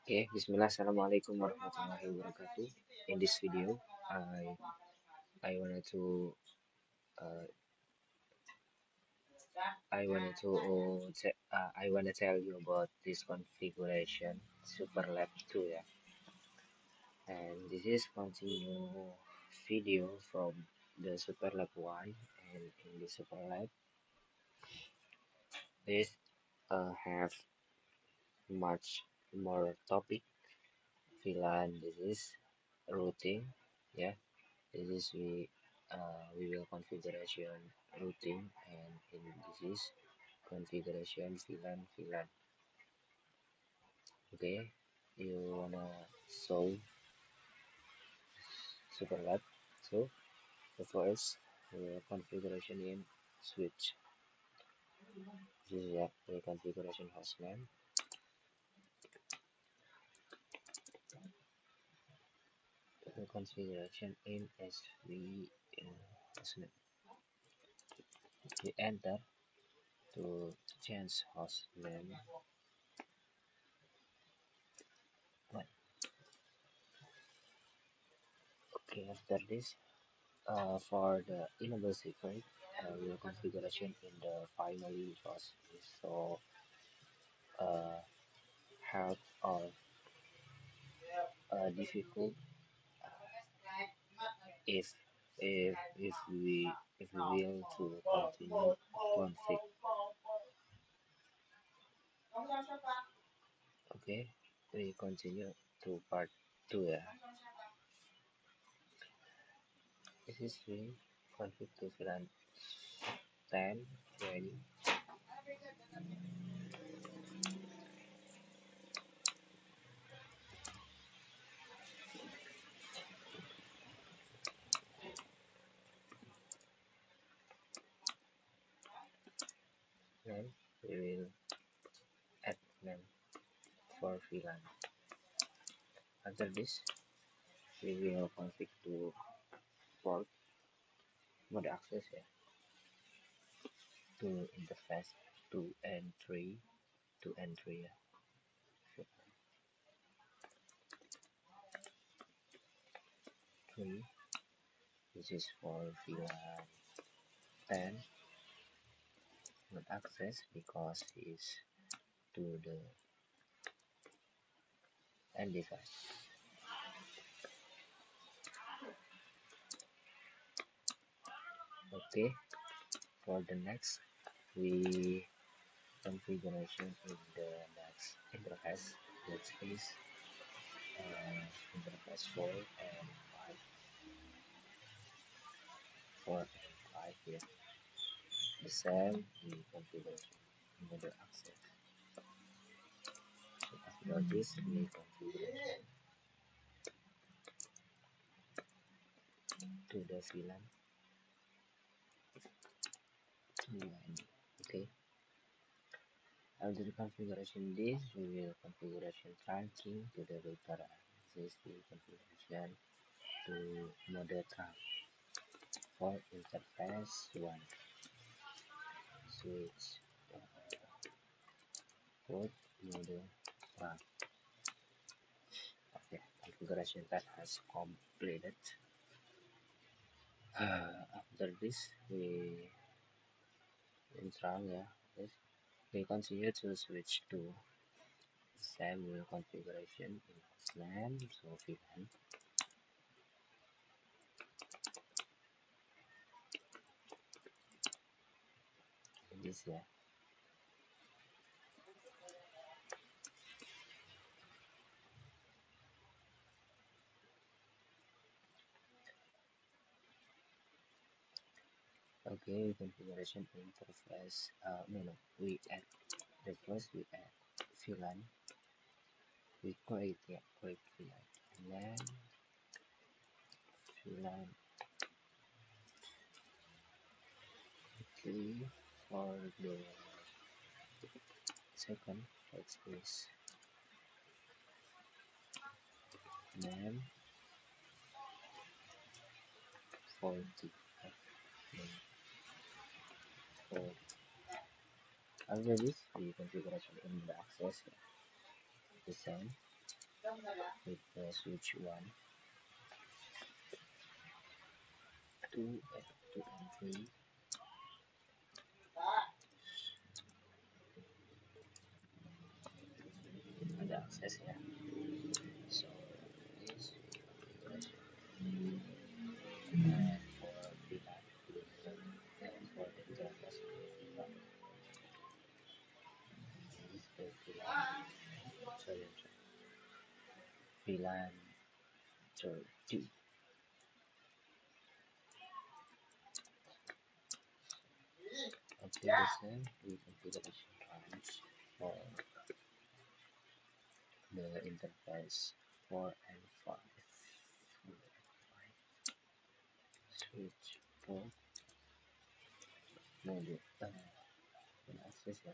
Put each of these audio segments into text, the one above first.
Okay, Bismillah, Assalamualaikum warahmatullahi wabarakatuh. In this video, I wanted to uh, I wanna tell you about this configuration Superlab 2, yeah. And this is continue video from the Superlab 1, and in the Superlab this have much more topic. VLAN, this is routing, yeah. This is we will configuration routing, and in this is configuration VLAN. Okay, you wanna solve Superlab. So the first configuration in switch. This is the configuration hostname. The configuration in SV hostname. We enter to change hostname. Okay, after this, for the enable secret, your configuration in the finally was so uh, hard or difficult if if we will to continue config. Okay, we continue to part two. Yeah, this is we config to VLAN 10 20. Then we will add name for VLAN. After this, we will config to port mode access, yeah, to interface to entry, yeah. Three. This is for VLAN 10 mode access because it's to the end device. Okay, for the next we configuration in the next interface, which is interface 4 and 5 here. The same the configuration mode access. So after this we configuration to the VLAN 1. Okay. After the configuration this, we will configuration trunking to the router. This is the configuration to mode trunk for interface 1. Switch port mode trunk. Okay, configuration that has completed. After this, we in trunk, yeah, yes, we continue to switch to same configuration in SLAM, so VLAN. This, yeah. Okay, configuration interface. No, we add the first we add VLAN. We create, yeah, create VLAN, and then VLAN. Okay, for the second, let's use name 40. For after this, the configuration in the access, yeah, the same. with the switch 1 2 2 and 3. Ada akses ya. So this configuration for VLAN for the interface this is the VLAN VLAN 2. Configuration the configuration range for the interface 4 and 5. Switch port module access ya.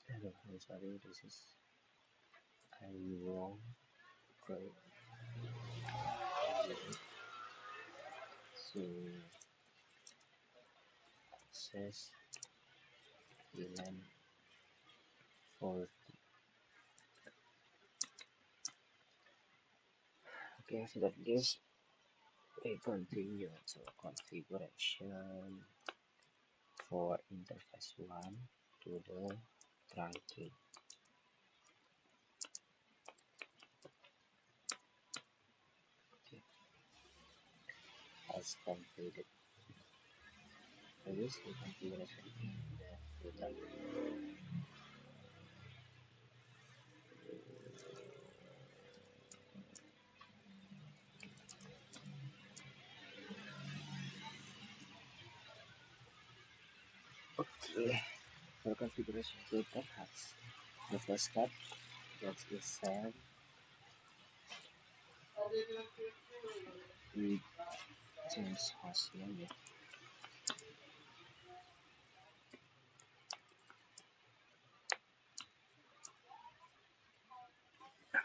Hello, I'm sorry, this is I wrong great. So access VLAN 4. Okay, after this we continue to configuration for interface 1 to the trunking. Okay, as completed. So this is the configuration in the data. Okay, for configuration data has the first step that is send we change host name.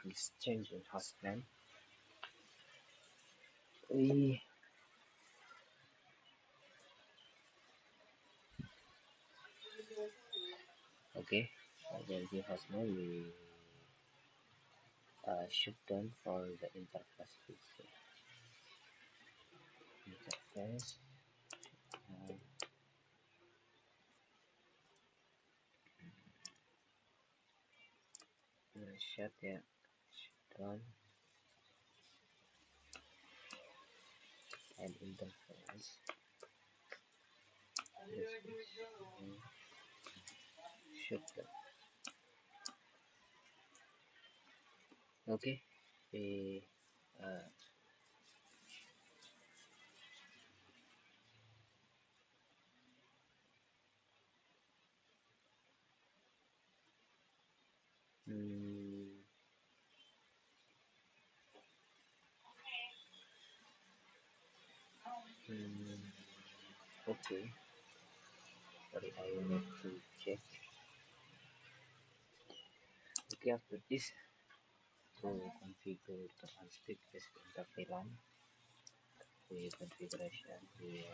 This change in host name. We okay, then the host name we shoot them for the interface PC. Interface shut ya, shut down and interface. Shut them. Okay, we uh, mm, okay. Sorry, I need to check. Okay, after this, to configure the unstick this interface we configuration we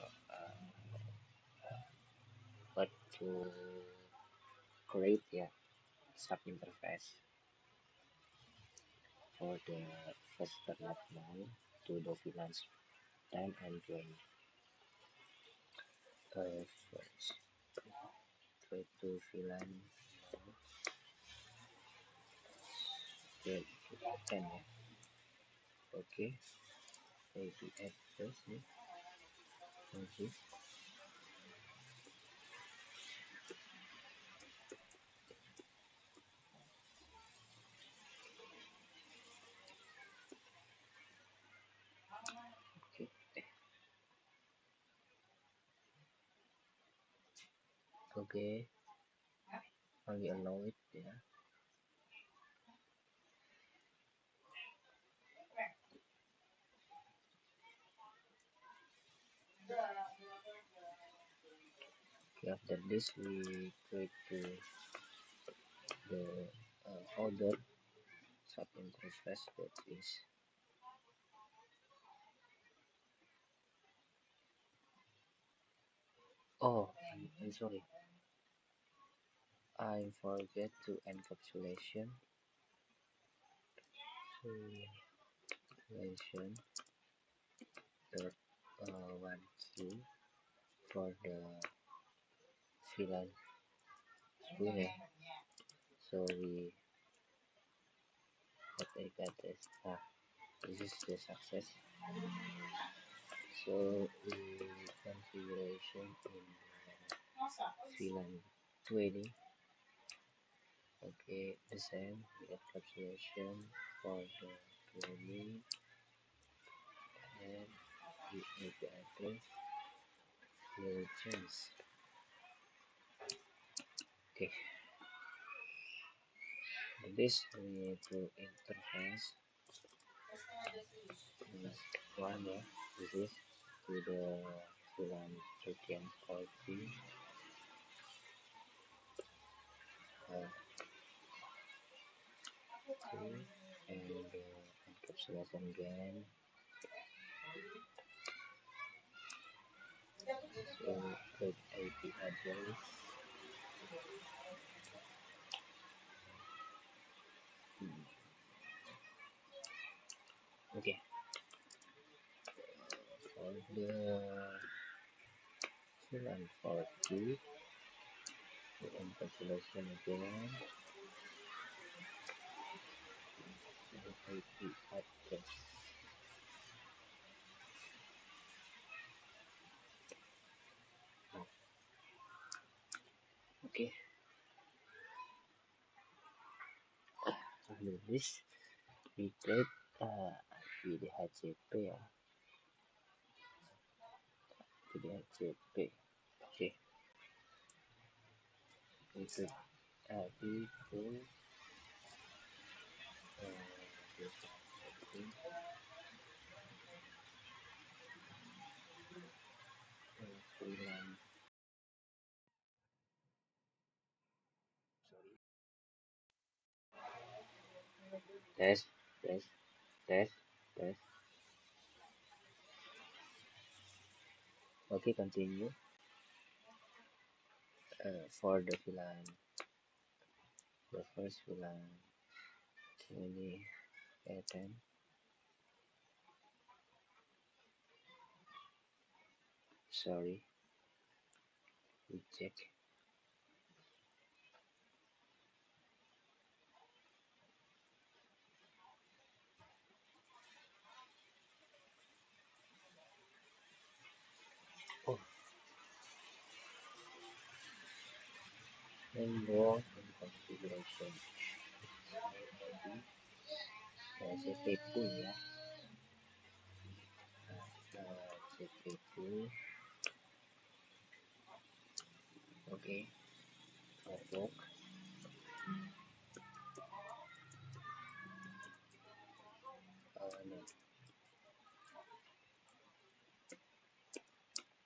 what to create yeah sub interface for the first internet node to the VLAN 10 and 20. First try to VLAN node 10 ya. Okay, IP address ya. Okay. Okay. Okay. Only allow it ya. Okay, after this we create the other sub interface that is I'm sorry I forget to encapsulation dot one key for the VLAN spool. So we take that as this is the success. So we configuration in VLAN 20. Okay, the same encapsulation for the 20 and the IP address will change. Okay, this we need to interface this one, yeah, this is to the VLAN 1340 and encapsulation again. So put IP address. Okay, for the VLAN 40 the encapsulation again, the IP address. Okay, after this we create IP DHCP ya, DHCP. Okay, we create IP to VLAN. Test, test, test, test. Okay, continue. For the VLAN, the first VLAN 20 10. Sorry, we check. Oh, and go in configuration. CP2 ya. CP2. Okay, work. No.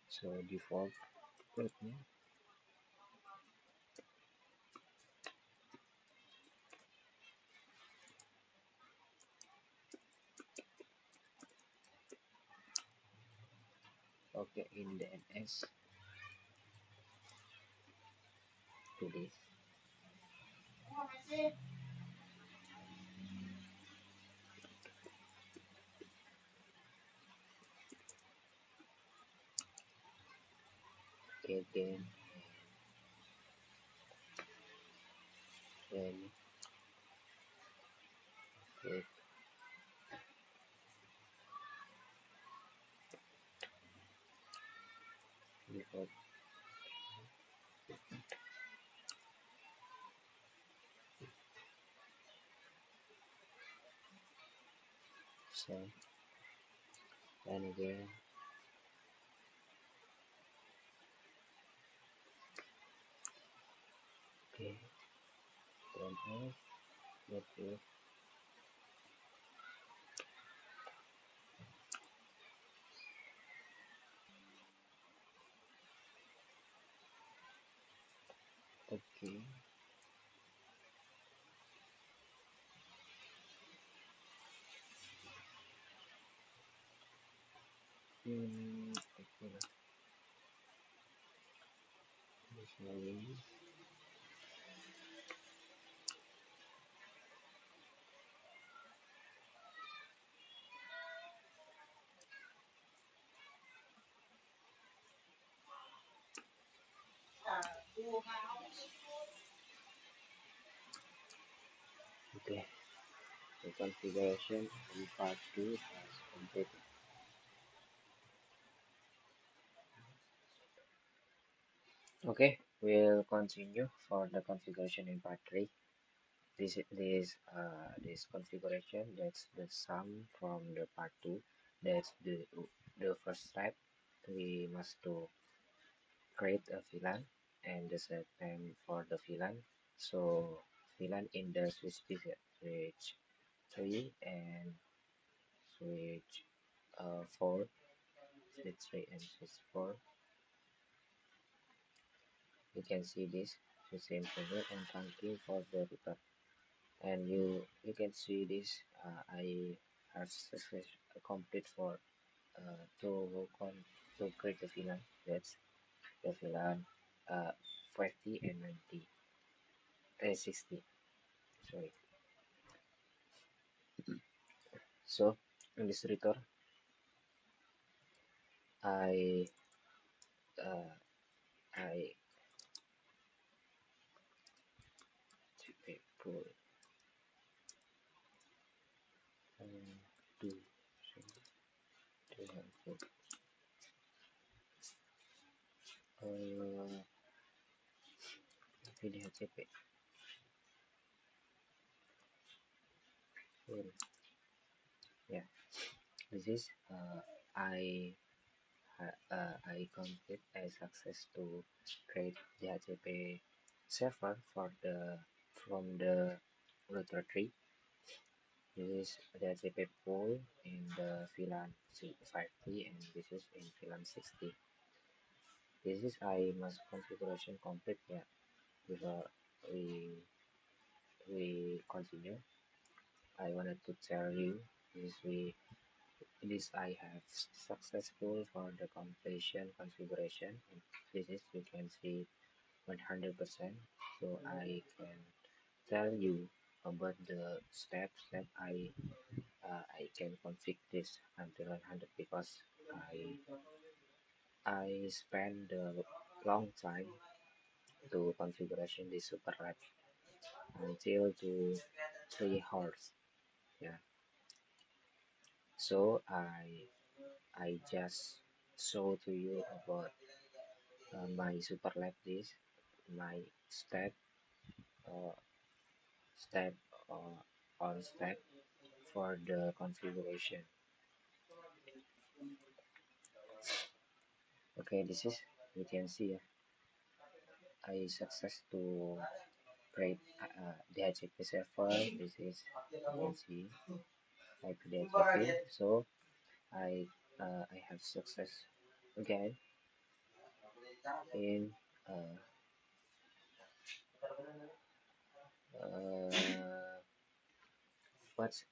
So default. Okay, in the NS to this. Okay, then click default. So and again. Okay, then off. Network. Okay. Okay. This one. Okay, the configuration in part 2 has completed. Okay, we'll continue for the configuration in part 3. This configuration, that's the sum from the part 2. That's the first step. We must to create a VLAN and the set name for the VLAN. So VLAN in the switch 3 and switch 4, switch 3 and switch 4. You can see this the same folder and trunking for the router. And you can see this, I have successfully complete for to to create the VLAN. That's the VLAN 50 and 90 60, sorry. So in this router I uh, I pull do VDHCP full. Yeah, this is I complete a success to create the HTTP server for the from the router tree. This is the HTTP pool in the VLAN 50 and this is in VLAN 60. This is I must configuration complete, yeah, before we continue. I wanted to tell you this I have successful for the completion configuration. This is you can see 100%. So I can tell you about the steps that I can config this until 100 because I spend a long time to configuration this super lab until to 3 hours. Yeah. So I just show to you about my super lab this my step uh, step on step for the configuration. Okay, this is you can see I success to create the HTTP server. This is you can see IP DHCP. So I have success again in uh, uh, what's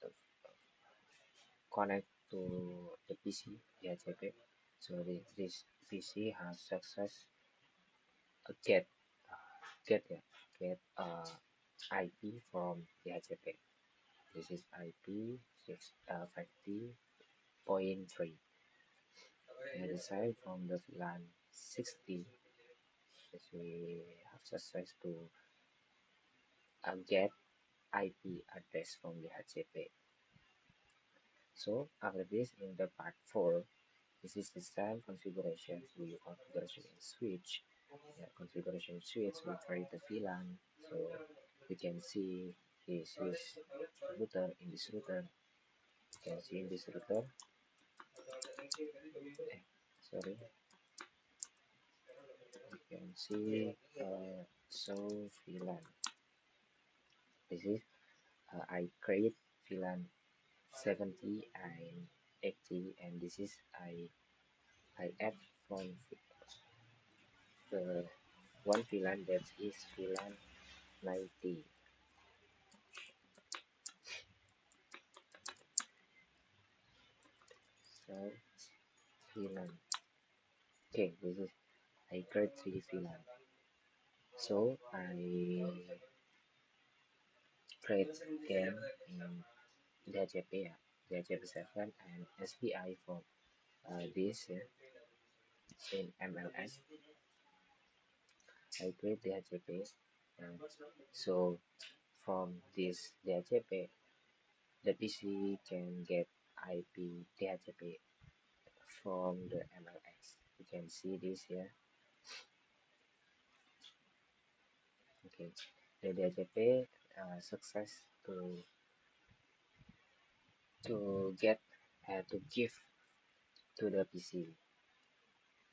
connect to the PC DHCP. So this PC has success get get yeah, get IP from DHCP. This is IP 50.3. And the same from the VLAN 60, as we have success to get IP address from the HCP. So after this, in the part 4, this is the same configuration. We configuration in switch. Yeah, configuration switch. We create the VLAN. So you can see the switch router in this router. You can see in this router. Sorry. You can see so VLAN. This is I create VLAN 70 and 80, and this is I add from the one VLAN that is VLAN 90. So VLAN. Okay, this is I create 3 VLAN. So I create them in DHCP, DHCP7 and SPI for this in MLS. I create DHCP. So from this DHCP, the PC can get IP DHCP from the MLS. You can see this here. Okay, the DHCP success to get to give to the PC. You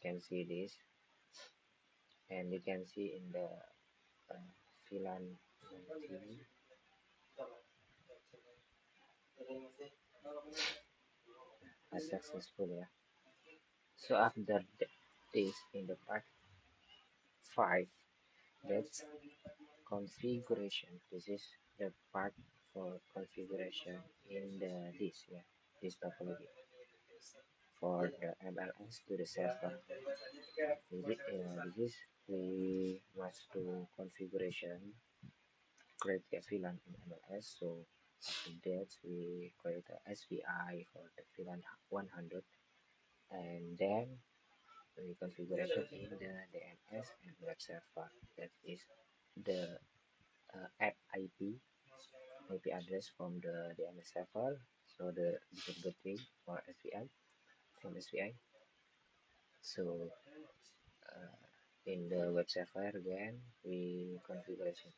can see this, and you can see in the VLAN 19 as successful. Yeah. So after this, in the part 5, that's configuration. This is the part for configuration in the this, yeah, this topology for the MLS to the server. This is we must do configuration, create a VLAN in MLS. So after that we create a SPI for the VLAN 100, and then we configuration in the DNS and web server. That is the app IP address from the DNS server. So the different between for SPI and SPI. So in the web server again we configuration.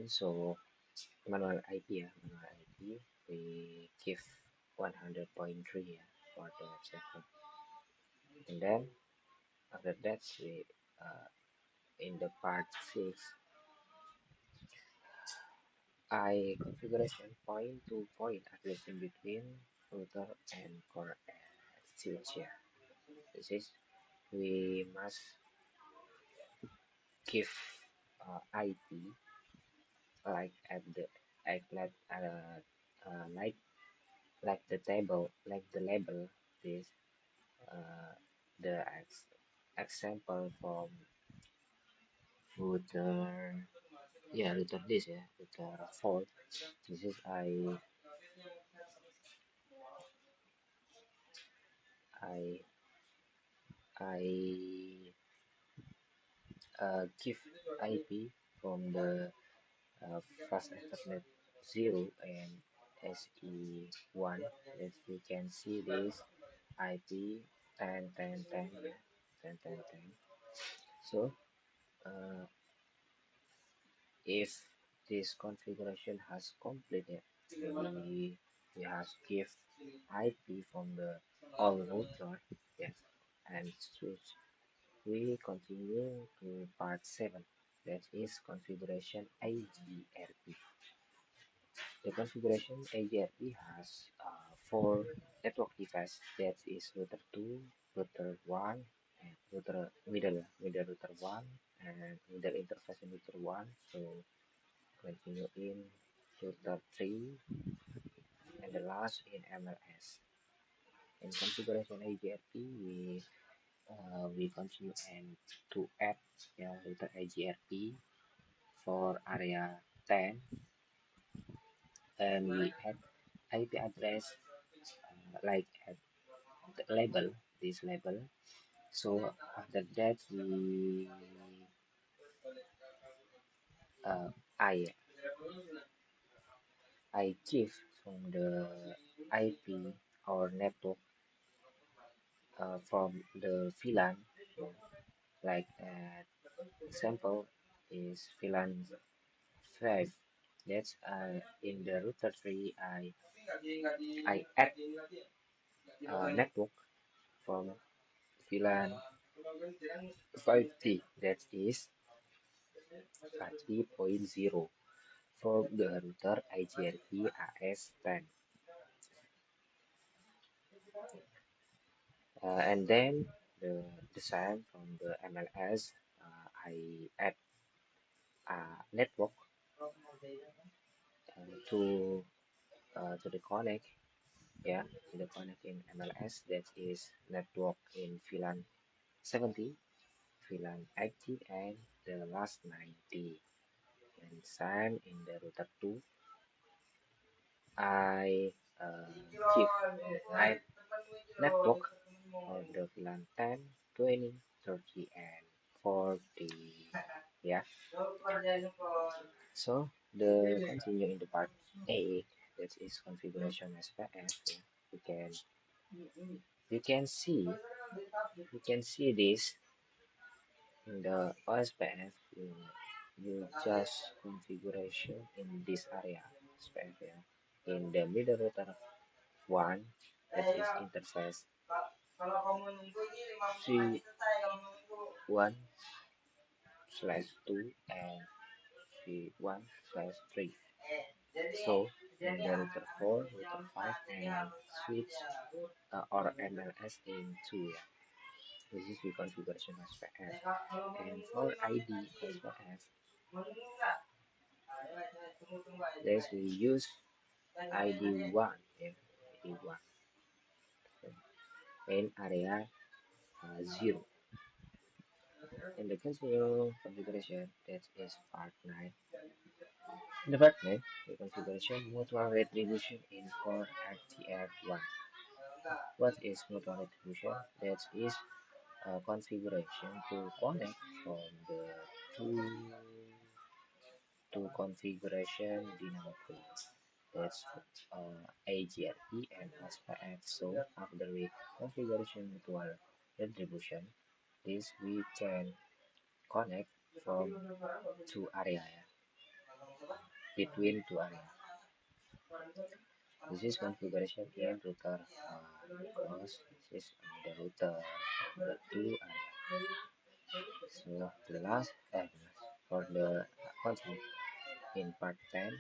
So manual IP, yeah, manual IP we give 100.3, yeah, for the web server, and then after that we in the part 6 I configuration point to point addressing between router and core switch here. This is we must give IP like at the like like the table, like the label, this uh, the example from router, yeah, router this, yeah, router 4. This is I I give IP from the fast Ethernet 0 and SE1. As you can see this IP 10 10 10, yeah, 10 10 10. So uh, if this configuration has completed, we have give IP from the all router, yes, and switch. We continue to part 7, that is configuration AGRP. The configuration AGRP has 4 network devices, that is router 2, router 1, and router middle router 1, and middle interface in router 1. So continue in router 3, and the last in MLS. In configuration AGRP, we continue and to add, yeah, router AGRP for area 10, and we add IP address like at the label, this label. So after that we uh, I I give from the IP or network from the VLAN, like example is VLAN 5. That's in the router tree. I add network from VLAN 5T, that is 5T.0 for the router IGRP AS10. And then the same from the MLS, I add a network to the connect, yeah, to the connect in MLS, that is network in VLAN 70, VLAN 80, and the last 90. And same in the router 2, I give I network for the VLAN 10, 20, 30, and 40. Yeah. So the continue in the part A, that is configuration SPF. Yeah. You can see this in the OSPF. You just configuration in this area SPF. Yeah. In the middle router 1, that is interface C1/2 and C1/3. So in the router 4, router 5, and switch or MLS in 2. Yeah. This is the configuration SPF. And for ID SPF, this we use ID1. Yeah, ID1 in area 0. In the continue configuration, that is part 9. In the part 9, the configuration mutual retribution in core RTF1. What is mutual retribution? That is a configuration to connect from the two configuration dynamo pins. That's AGRE and SPF. So after we configuration mutual retribution, this we can connect from two area, between two area. This is configuration in router because this is the router of the two area. So the last for the continue in part 10,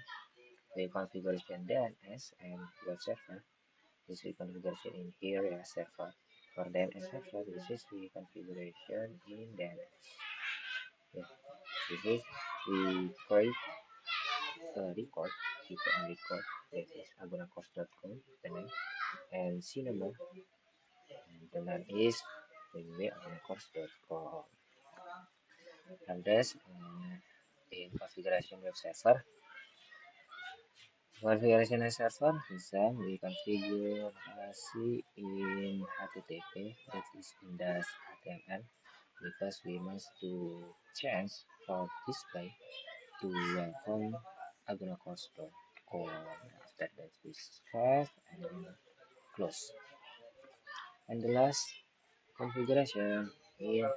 the configuration DNS and web server. This is configuration in area server. For DNS server, this is the configuration in DNS. Yeah. This is we create a record, VPN record. This is agunacourse.com, the name, and cinema, and the name is www.agunacourse.com. And this in configuration web server. Configuration server bisa we configurasi in HTTP, that is in the HTML, because we must to change for display to welcome agunacourse.com. After that we save and close. And the last configuration here,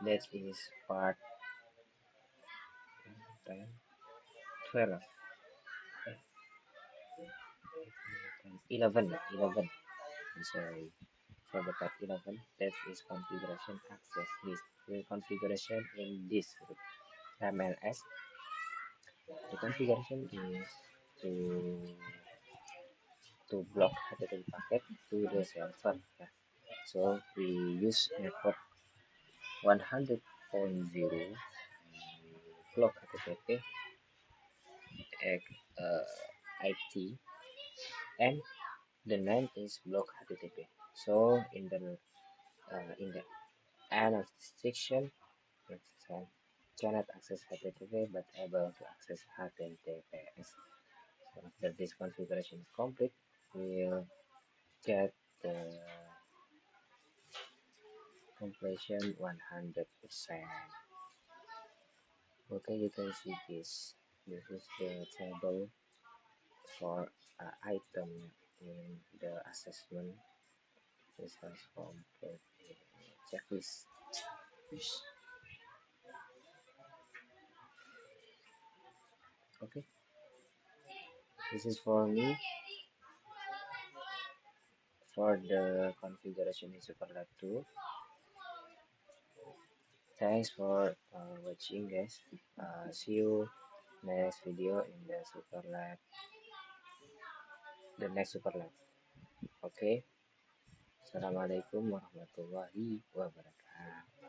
that is part 10, 12, 11, I'm sorry. For the part 11, that is configuration access list. The configuration in this MLS, the configuration is to block HTTP packet to the server. Yeah. So we use network 100.0 block HTTP IT, and the name is block HTTP. So in the end of the section, cannot access HTTP but able to access HTTPS. So after this configuration is complete, we'll get the completion 100%. Okay, you can see this. This is the table for item in the assessment. This has complete checklist. Okay, this is for me for the configuration in Superlab 2. Thanks for watching, guys. See you next video in the next Superlab. Okay. Assalamualaikum warahmatullahi wabarakatuh.